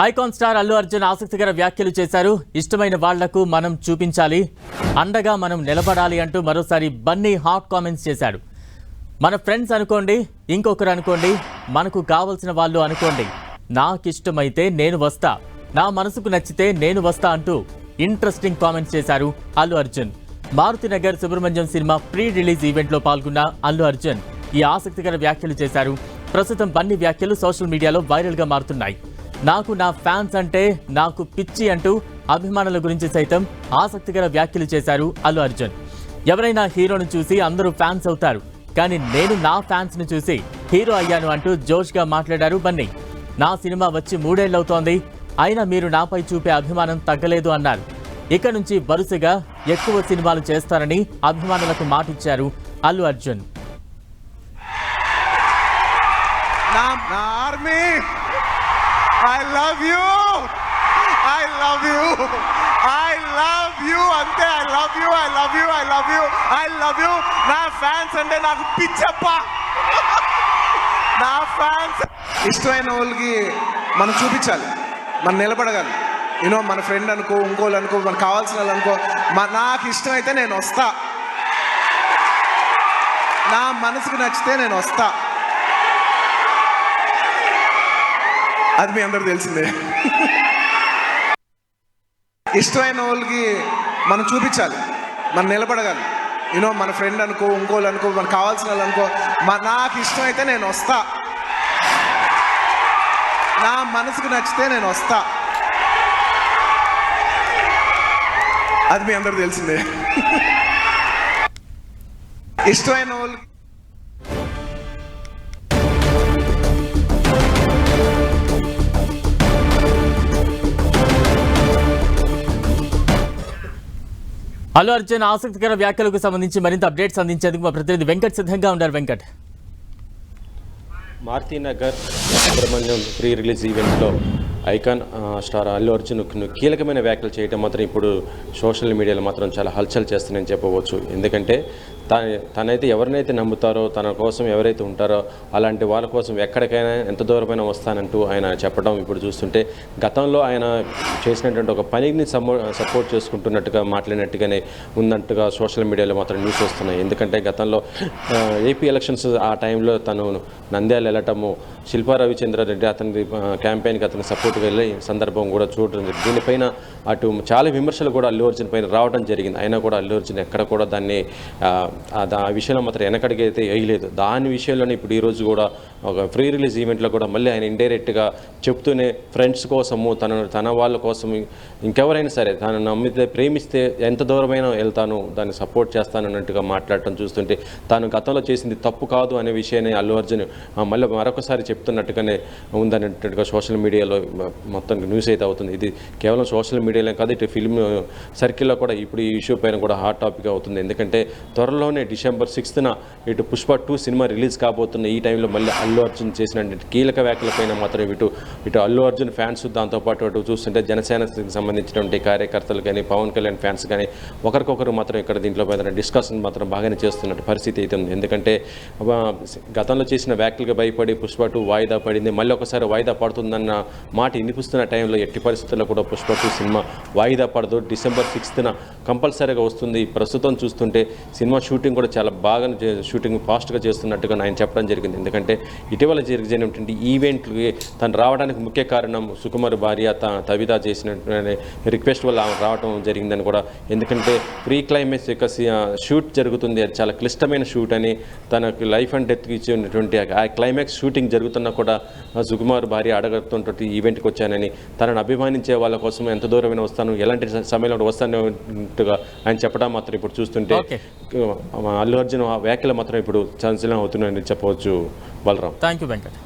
Icon star Allu Arjun ఆసక్తికర వ్యాఖ్యలు చేశారు. ఇష్టమైన వాళ్లకు మనం చూపించాలి, అండగా మనం నిలబడాలి అంటూ మరోసారి బన్నీ హాట్ కామెంట్స్ చేశాడు. మన ఫ్రెండ్స్ అనుకోండి, ఇంకొకరు అనుకోండి, మనకు కావాల్సిన వాళ్ళు అనుకోండి, నాకిష్టమైతే నేను వస్తా, నా మనసుకు నచ్చితే నేను వస్తా అంటూ ఇంట్రెస్టింగ్ కామెంట్స్ చేశారు Allu Arjun. Maruthi Nagar Subrahmanyam cinema pre release ఈవెంట్లో పాల్గొన్న అల్లు అర్జున్ ఈ ఆసక్తికర వ్యాఖ్యలు చేశారు. ప్రస్తుతం బన్నీ వ్యాఖ్యలు సోషల్ మీడియాలో వైరల్గా మారుతున్నాయి. నాకు నా ఫ్యాన్స్ అంటే నాకు పిచ్చి అంటూ అభిమానుల గురించి సైతం ఆసక్తికర వ్యాఖ్యలు చేశారు అల్లు అర్జున్. ఎవరైనా హీరోను చూసి అందరూ ఫ్యాన్స్ అవుతారు, కానీ నేను నా ఫ్యాన్స్ను చూసి హీరో అయ్యాను అంటూ జోష్గా మాట్లాడారు బన్నీ. నా సినిమా వచ్చి 3 ఏళ్లవుతోంది, అయినా మీరు నాపై చూపే అభిమానం తగ్గలేదు అన్నారు. ఇక నుంచి వరుసగా ఎక్కువ సినిమాలు చేస్తారని అభిమానులకు మాటిచ్చారు Allu Arjun. I love you. I love you. I love you. Ante I love you. I love you. I love you. I love you. నా ఫ్యాన్స్ అంటే నాకు పిచ్చప్ప. నా ఫ్యాన్స్ ఇష్టమైన వాళ్ళకి మనం చూపించాలి, మనం నిలబడగాలి. మన ఫ్రెండ్ అనుకో, ఇంకోళ్ళు అనుకో, మనకు కావాల్సిన వాళ్ళు అనుకో, నాకు ఇష్టమైతే నేను వస్తా, నా మనసుకు నచ్చితే నేను వస్తా. అది మీ అందరూ తెలిసిందే. ఇష్టమైన వాళ్ళకి మనం చూపించాలి, మనం నిలబడగాలి. మన ఫ్రెండ్ అనుకో, ఇంకోళ్ళు అనుకో, మనకు కావాల్సిన వాళ్ళు అనుకో, నాకు ఇష్టమైతే నేను వస్తా, నా మనసుకు నచ్చితే నేను వస్తా. అది మీ అందరూ తెలిసిందే. ఇష్టమైన వాళ్ళకి అల్లు అర్జున్ ఆసక్తికర వ్యాఖ్యలకు సంబంధించి మరింత అప్డేట్స్ అందించేందుకు మా ప్రతినిధి వెంకట్ సిద్ధంగా ఉన్నారు. వెంకట్, మారుతినగర్ సుబ్రహ్మణ్యం ప్రీ రిలీజ్ ఈవెంట్లో ఐకాన్ స్టార్ అల్లు అర్జున్ కీలకమైన వ్యాఖ్యలు చేయడం మాత్రం ఇప్పుడు సోషల్ మీడియాలో మాత్రం చాలా హల్చల్ చేస్తుందని చెప్పవచ్చు. ఎందుకంటే తనైతే ఎవరినైతే నమ్ముతారో, తన కోసం ఎవరైతే ఉంటారో అలాంటి వాళ్ళ కోసం ఎక్కడికైనా ఎంత దూరమైనా వస్తానంటూ ఆయన చెప్పడం ఇప్పుడు చూస్తుంటే, గతంలో ఆయన చేసినటువంటి ఒక పనిని సపోర్ట్ చేసుకుంటున్నట్టుగా మాట్లాడినట్టుగానే ఉన్నట్టుగా సోషల్ మీడియాలో మాత్రం న్యూస్ వస్తున్నాయి. ఎందుకంటే గతంలో ఏపీ ఎలక్షన్స్ ఆ టైంలో తను నంద్యాల వెళ్ళటము, శిల్పా రవిచంద్రారెడ్డి అతని క్యాంపెయిన్కి అతని సపోర్ట్గా వెళ్ళే సందర్భం కూడా చూడడం జరిగింది. దీనిపైన అటు చాలా విమర్శలు కూడా అల్లు అర్జున్ పైన రావడం జరిగింది. అయినా కూడా అల్లు అర్జున్ ఎక్కడ కూడా దాన్ని ఆ విషయంలో మాత్రం వెనకడికి అయితే వేయలేదు. దాని విషయంలోనే ఇప్పుడు ఈరోజు కూడా ఒక ప్రీ రిలీజ్ ఈవెంట్లో కూడా మళ్ళీ ఆయన ఇండైరెక్ట్గా చెప్తూనే ఫ్రెండ్స్ కోసము, తన వాళ్ళ కోసం, ఇంకెవరైనా సరే తను నమ్మితే ప్రేమిస్తే ఎంత దూరమైనా వెళ్తాను, దాన్ని సపోర్ట్ చేస్తాను అన్నట్టుగా మాట్లాడటం చూస్తుంటే, తాను గతంలో చేసింది తప్పు కాదు అనే విషయాన్ని అల్లు అర్జున్ మళ్ళీ మరొకసారి చెప్తున్నట్టుగానే ఉందన్నట్టుగా సోషల్ మీడియాలో మొత్తం న్యూస్ అయితే అవుతుంది. ఇది కేవలం సోషల్ మీడియాలో కాదు, ఇటు ఫిల్మ్ సర్కిల్లో కూడా ఇప్పుడు ఈ ఇష్యూ పైన కూడా హాట్ టాపిక్ అవుతుంది. ఎందుకంటే త్వరలోనే డిసెంబర్ 6న ఇటు పుష్ప 2 సినిమా రిలీజ్ కాబోతున్న ఈ టైంలో మళ్ళీ అల్లు అర్జున్ చేసినటువంటి కీలక వ్యాఖ్యలపైన మాత్రం ఇటు అల్లు అర్జున్ ఫ్యాన్స్, దాంతోపాటు అటు చూస్తుంటే జనసేనకి సంబంధించినటువంటి కార్యకర్తలు కానీ, పవన్ కళ్యాణ్ ఫ్యాన్స్ కానీ ఒకరికొకరు మాత్రం ఇక్కడ దీంట్లో మాత్రం డిస్కషన్ మాత్రం బాగానే చేస్తున్నట్టు పరిస్థితి అయితే ఉంది. ఎందుకంటే గతంలో చేసిన వ్యాఖ్యలకు భయపడి పుష్ప 2 వాయిదా పడింది, మళ్ళీ ఒకసారి వాయిదా పడుతుందన్న మాట వినిపిస్తున్న టైంలో ఎట్టి పరిస్థితుల్లో కూడా పుష్ప 2 సినిమా వాయిదా పడదు, డిసెంబర్ 6న కంపల్సరీగా వస్తుంది. ప్రస్తుతం చూస్తుంటే సినిమా షూటింగ్ కూడా చాలా బాగా షూటింగ్ ఫాస్ట్గా చేస్తున్నట్టుగా ఆయన చెప్పడం జరిగింది. ఎందుకంటే ఇటీవల జరిగినటువంటి ఈవెంట్కి తను రావడానికి ముఖ్య కారణం సుకుమార్ భార్య తవిత చేసిన రిక్వెస్ట్ వల్ల రావడం జరిగిందని కూడా. ఎందుకంటే ప్రీ క్లైమాక్స్ యొక్క షూట్ జరుగుతుంది, అది చాలా క్లిష్టమైన షూట్ అని, తనకు లైఫ్ అండ్ డెత్కి ఇచ్చినటువంటి ఆ క్లైమాక్స్ షూటింగ్ జరుగుతున్నా కూడా సుకుమార్ భార్య అడగతుంటే ఈవెంట్కి వచ్చానని, తనను అభిమానించే వాళ్ళ కోసం ఎంత దూరమైన వస్తాను, ఎలాంటి సమయంలో వస్తానట్టుగా ఆయన చెప్పడం మాత్రం ఇప్పుడు చూస్తుంటే అల్లు అర్జున్ వ్యాఖ్యలు మాత్రం ఇప్పుడు సంచలనం అవుతున్నాయని చెప్పవచ్చు. Balram, thank you Venkat.